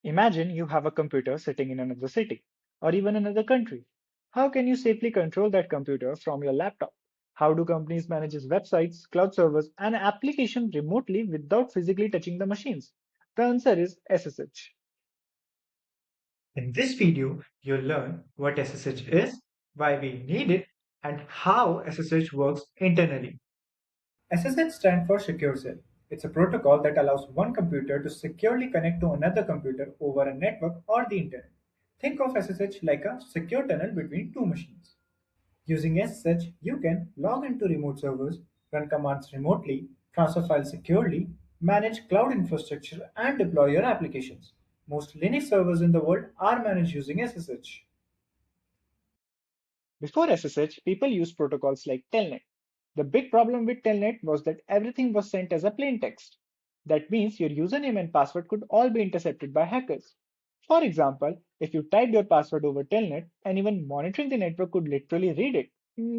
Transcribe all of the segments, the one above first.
Imagine you have a computer sitting in another city or even another country. How can you safely control that computer from your laptop? How do companies manage its websites, cloud servers, and applications remotely without physically touching the machines? The answer is SSH. In this video, you'll learn what SSH is, why we need it, and how SSH works internally. SSH stands for Secure Cell. It's a protocol that allows one computer to securely connect to another computer over a network or the internet. Think of SSH like a secure tunnel between two machines. Using SSH, you can log into remote servers, run commands remotely, transfer files securely, manage cloud infrastructure, and deploy your applications. Most Linux servers in the world are managed using SSH. Before SSH, people used protocols like Telnet. The big problem with Telnet was that everything was sent as a plain text. That means your username and password could all be intercepted by hackers. For example, if you typed your password over Telnet, anyone monitoring the network could literally read it.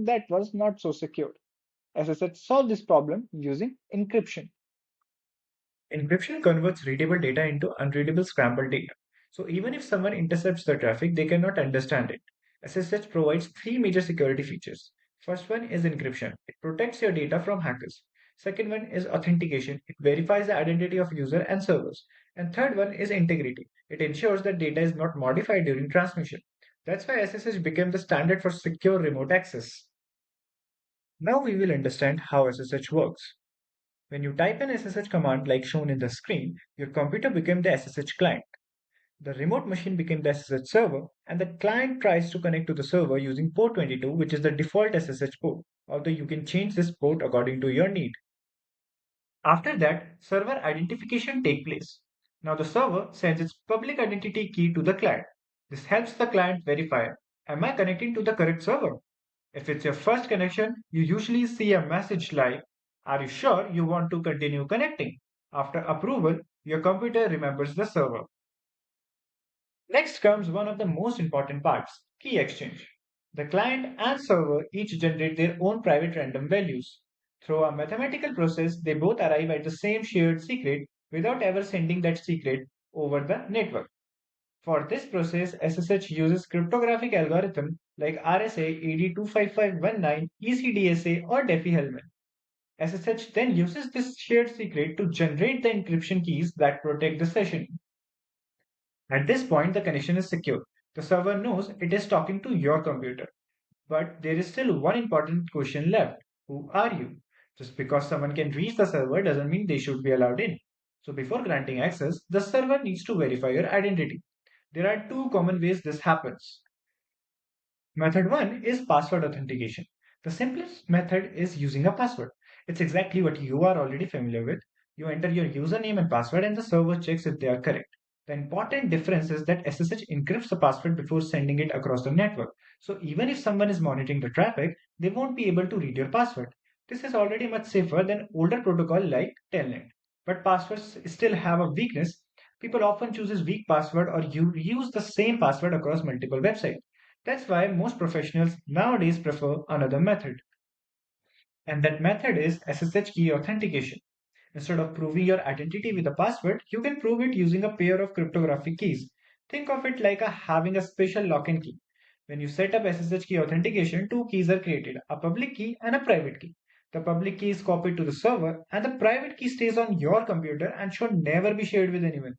That was not so secure. SSH solved this problem using encryption. Encryption converts readable data into unreadable scrambled data. So even if someone intercepts the traffic, they cannot understand it. SSH provides three major security features. First one is encryption. It protects your data from hackers. Second one is authentication. It verifies the identity of user and servers. And third one is integrity. It ensures that data is not modified during transmission. That's why SSH became the standard for secure remote access. Now we will understand how SSH works. When you type an SSH command like shown in the screen, your computer became the SSH client. The remote machine became the SSH server, and the client tries to connect to the server using port 22, which is the default SSH port, although you can change this port according to your need. After that, server identification takes place. Now the server sends its public identity key to the client. This helps the client verify, am I connecting to the correct server? If it's your first connection, you usually see a message like, are you sure you want to continue connecting? After approval, your computer remembers the server. Next comes one of the most important parts, key exchange. The client and server each generate their own private random values. Through a mathematical process, they both arrive at the same shared secret without ever sending that secret over the network. For this process, SSH uses cryptographic algorithms like RSA 80-25519, ECDSA, or Diffie-Hellman. SSH then uses this shared secret to generate the encryption keys that protect the session. At this point, the connection is secure. The server knows it is talking to your computer. But there is still one important question left. Who are you? Just because someone can reach the server doesn't mean they should be allowed in. So before granting access, the server needs to verify your identity. There are two common ways this happens. Method 1 is password authentication. The simplest method is using a password. It's exactly what you are already familiar with. You enter your username and password and the server checks if they are correct. The important difference is that SSH encrypts the password before sending it across the network. So even if someone is monitoring the traffic, they won't be able to read your password. This is already much safer than older protocol like Telnet. But passwords still have a weakness. People often choose weak password or you use the same password across multiple websites. That's why most professionals nowadays prefer another method. And that method is SSH key authentication. Instead of proving your identity with a password, you can prove it using a pair of cryptographic keys. Think of it like having a special lock-in key. When you set up SSH key authentication, two keys are created, a public key and a private key. The public key is copied to the server and the private key stays on your computer and should never be shared with anyone.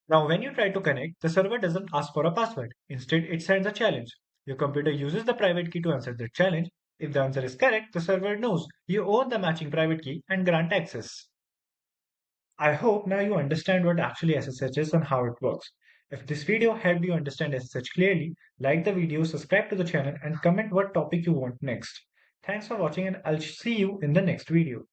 Now, when you try to connect, the server doesn't ask for a password. Instead, it sends a challenge. Your computer uses the private key to answer the challenge. If the answer is correct, the server knows you own the matching private key and grant access. I hope now you understand what actually SSH is and how it works. If this video helped you understand SSH clearly, like the video, subscribe to the channel, and comment what topic you want next. Thanks for watching, and I'll see you in the next video.